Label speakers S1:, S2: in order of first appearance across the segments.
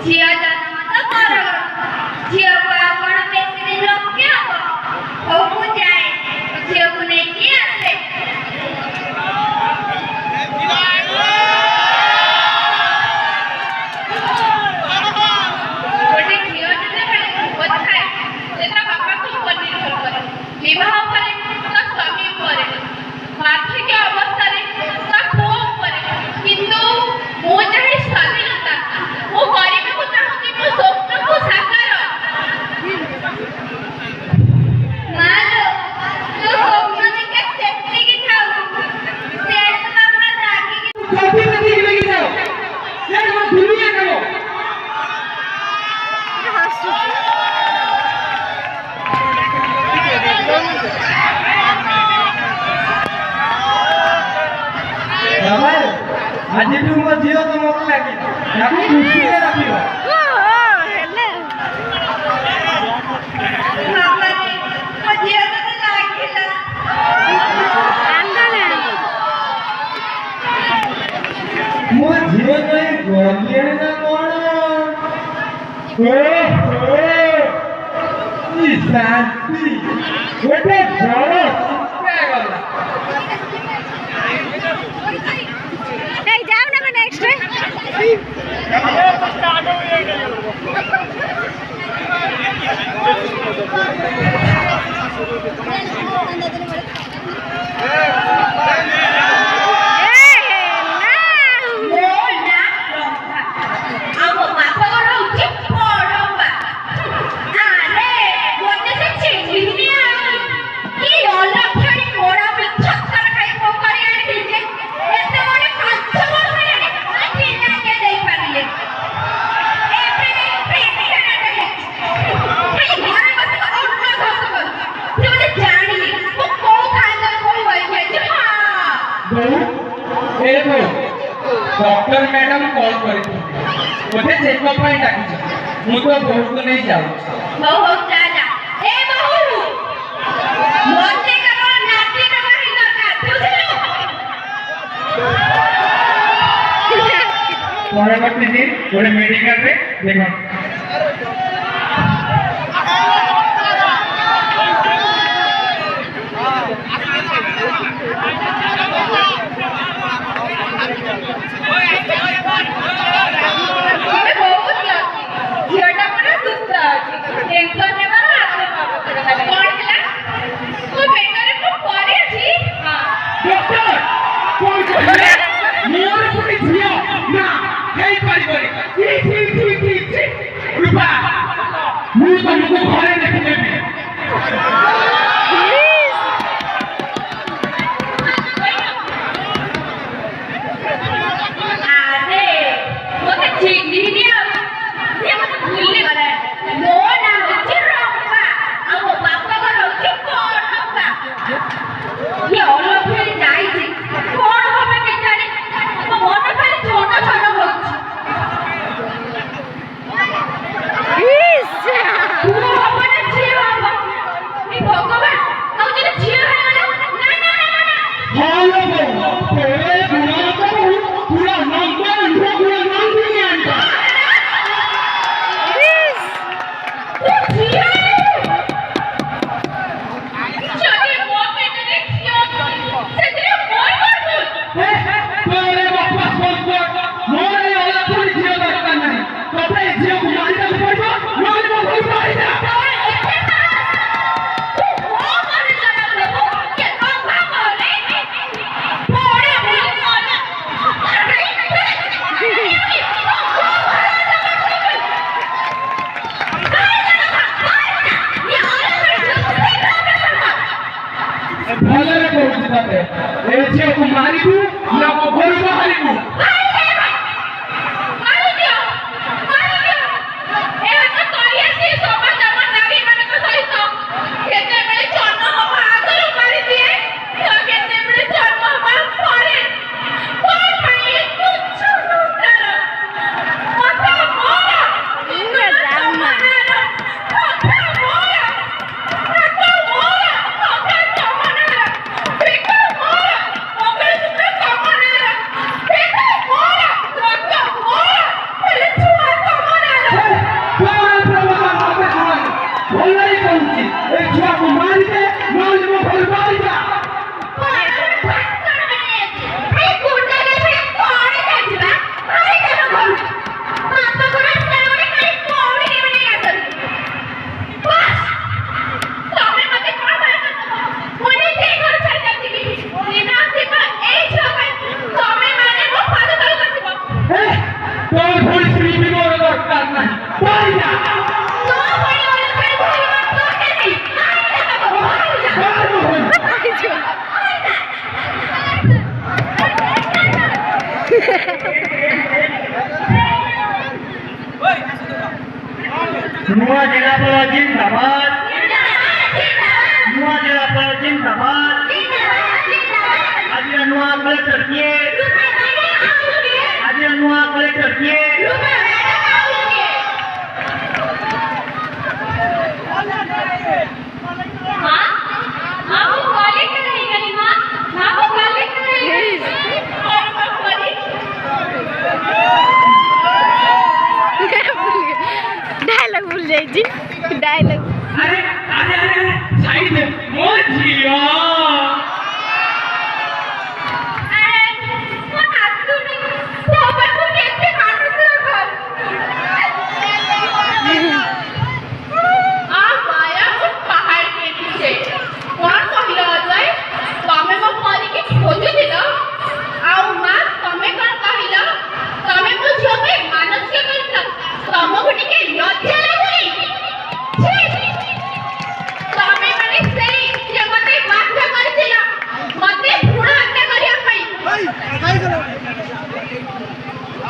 S1: ଝିଅ ଜନ୍ମ ତ କରଗଳ ଝିଅକୁ ଆଉ କଣ ବେଶୀ ଦିନ ରଖି ହବ? ହଉ ମୁଁ ଯାଏ ଝିଅକୁ ନେଇକି ଆସେ। ଗୋଟେ ଝିଅ ଯେତେବେଳେ ଧ୍ରୁବ ଥାଏ ସେ ତା ବାପାକୁ ଉପରେ ନିର୍ଭର କରେ, ବିବାହ ପରେ ତା ସ୍ୱାମୀ ଉପରେ, ବାର୍ଦ୍ଧକ୍ୟ ଅବସ୍ଥାରେ ତା ପୁଅ ଉପରେ। କିନ୍ତୁ ମୁଁ ଚାହେଁ ସ୍ୱାଧୀନତା, ମୁଁ କରିବାକୁ ଚାହୁଁଛି ମୋ ସ୍ୱପ୍ନକୁ ସାକାର। ମାଲୋ ତୋ ସ୍ୱପ୍ନ ଦେଖିଆ ସେତିକି ଥାଉ, ସେଠୁ ବାପା ରାଗିକି
S2: आज मो झील तुमको लगे खुशी रखियो। मो झील गलिए ना कौन शांति गोटे बड़ गला डॉक्टर मैडम कॉल करी मुझे चेकअप में डाकी मु तो बहुत को नहीं जाऊ
S1: बहुत जा ए बहु मोटे का नाटी का ही दरकार बुझलो
S2: परवर्ती दिन गोटे मेडिकल रे देखो କଣ ପ୍ରଭୁ ମତେ ଶୁଣାନି ଭଲ ହିଁ କହୁଛି ଏ ଛୁଆକୁ ମାରିଦେ ନହେଲେ ମୋ ଘରୁ ବାହାରିଯା তোর ভুল স্মৃতি মোর দরকার নাই বাড়িযা
S3: नुआ जिलापाल जिंदाबाद नुआ जिलापाल जिंदाबाद आज नुआ कलेक्टर किए आज नुआ कलेक्टर किए
S4: डायलॉग भूल जाए जी डायलॉग
S2: अरे अरे अरे साइड में मोर जिया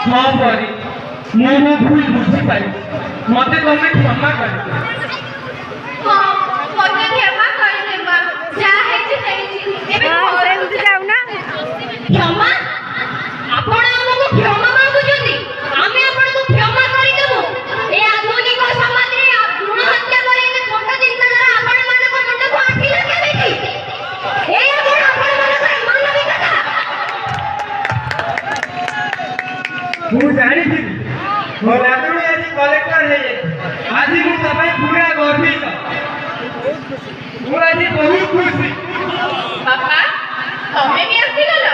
S2: हाँ परी मैं भूल बुझी पाई मते तमे क्षमा कर
S4: जाऊ ना
S1: क्षमा आपण हमको क्षमा मागुଛନ୍ତି ଆମେ ଆପଣଙ୍କୁ କ୍ଷମା କରିଦେବୁ ଏ ଆଧୁନିକ ସମାଜରେ ଭ୍ରୂଣ ହତ୍ୟା କରି ଏତେ ଛୋଟ ଜିନିଷ ଦ୍ୱାରା ଆପଣ ମାନଙ୍କ ମୁଣ୍ଡକୁ ଆଠିଲା କେମିତି ଏ ଆପଣ ମାନଙ୍କର ମାନବିକତା
S2: ମୁଁ ଜାଣିଥିଲି ମୋ ନାତୁଣୀ ଆଜି କଲେକ୍ଟର ହେଇଯାଇଛି ଆଜି ମୁଁ ତା ପାଇଁ ପୁରା ଗର୍ବିତ ମୁଁ ଆଜି ବହୁତ ଖୁସି
S1: ବାପା ତମେ ବି ଆସିଗଲ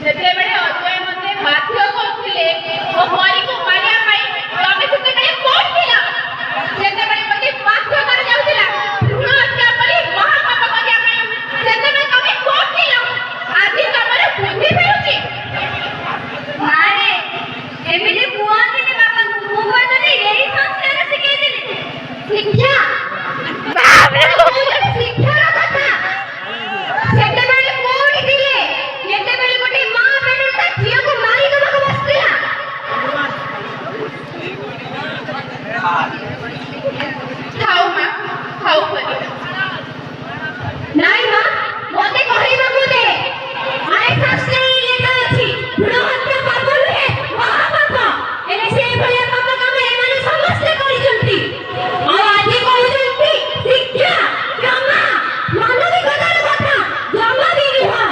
S1: ସେତେବେଳେ ଅଜୟ ମତେ ବାଧ୍ୟ କରୁଥିଲେ ଓ ମରିକୁ ମାରିବା ପାଇଁ ତମେ ସେତେବେଳେ କୋଉଠି ଥିଲ ସେତେବେଳେ ମତେ ବାଧ୍ୟ କରାଯାଉଥିଲା ଭ୍ରୂଣ ହତ୍ୟା କରି ମହାପାପ କରିବା ପାଇଁ ସେତେବେଳେ ତମେ କୋଉଠି ଥିଲ ଆଜି ତମର ବୁଦ୍ଧି ଫେରୁଛି ମାରେ ଏମିତି କୁହନ୍ତିନି ବାପାଙ୍କୁ ମୁଁ କହିଲି ଏଇ ସଂସ୍କାର ଶିଖେଇଥିଲି ଶିକ୍ଷା ଶିକ୍ଷାର କଥା ସେତେବେଳେ କୋଉଠି ଥିଲେ ଯେତେବେଳେ ଗୋଟେ ମା ବେଳରୁ ତା ଝିଅକୁ ମାରିଦେବାକୁ ବସିଥିଲା ଖାଉ ମା ଖାଉ ପରି ନାଇଁ ମା ମତେ କହିବାକୁ ଦେ ଆରେ ଶାସ୍ତ୍ରରେ ଲେଖା ଅଛି ଭ୍ରୂଣ ହତ୍ୟା ପାପ ନୁହେଁ ମହାପାପ ହେଲେ ସେଇଭଳିଆ ପାପ କାମ ଏମାନେ ସମସ୍ତେ କରିଛନ୍ତି ଆଉ ଆଜି କହୁଛନ୍ତି ଶିକ୍ଷା କ୍ଷମା ମାନବିକତାର କଥା ଜମା ବି ନୁହଁ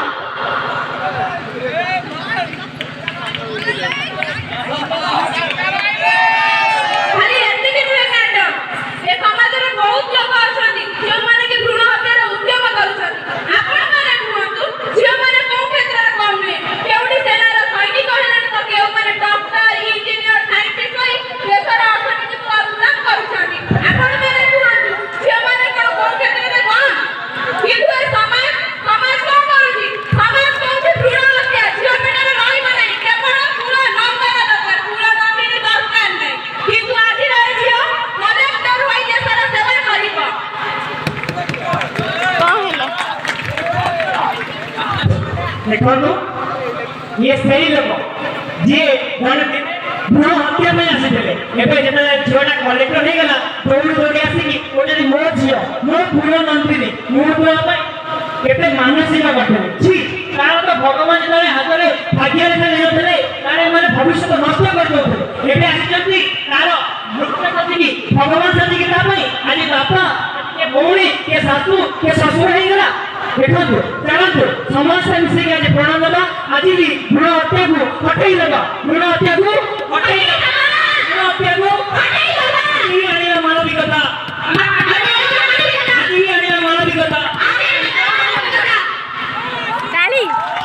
S1: ଖାଲି ଏତିକି ନୁହେଁ କାଣ୍ଡ ଏ ସମାଜରେ ବହୁତ ଲୋକ ଅଛନ୍ତି ଯେଉଁମାନେ କି ଭ୍ରୂଣ ହତ୍ୟାର ଉଦ୍ୟମ କରୁଛନ୍ତି ଆପଣମାନେ କୁହନ୍ତୁ ଝିଅମାନେ କୋଉ କ୍ଷେତ୍ରରେ କମ୍ ନୁହେଁ କେଉଁଠି ସେନାର ସୈନିକ ହେଲେଣି ତ କେଉଁମାନେ ଡକ୍ଟର ଇଞ୍ଜିନିୟର ସାଇଣ୍ଟିଷ୍ଟ ହୋଇ ଦେଶର ଅର୍ଥନୀତିକୁ ଉନ୍ନତ କରୁଛନ୍ତି ଆପଣମାନେ କୁହନ୍ତୁ ଝିଅମାନେ କଣ କୋଉ କ୍ଷେତ୍ରରେ କମ୍ କିନ୍ତୁ ଏ ସମାଜ କଣ କରୁଛି ସମାଜ କହୁଛି ଭ୍ରୂଣ ହତ୍ୟା ଝିଅ ପିଲାର ରହିବ ନାହିଁ କେବଳ ପୁରା ନମ୍ବର ଦରକାର ପୁରା ନମ୍ବର ଦରକାର ନାହିଁ କିନ୍ତୁ ଆଜିର ଏ ଝିଅ କଲେକ୍ଟର ହୋଇ ଦେଶର ସେବା କରିବ
S4: कौन है
S3: देखो ये सही लोग जी जन भ्रूण हत्या में आसीले एबे जेते झियोटा कलेक्टर हे गला दौड़ी दौड़ी आसी कोजरी मो झियो मो भ्रूण नंदिनी मो भ्रूण पाई केते मानसिक गठन छी कारण तो भगवान जने हातरे भाग्य रेखा नै नथले तारे माने भविष्य नष्ट कर दोथले एबे आसीजंती तार मृत्यु कथि भगवान साथी के ता पई आज बापा के भौणी के सासू के ससुर हे गला देखो चलतु समाज से मिसी के आज प्रणाम देबा आज भी भ्रूण हत्या को हटाई देबा भ्रूण हत्या को हटाई देबा भ्रूण हत्या को
S4: जी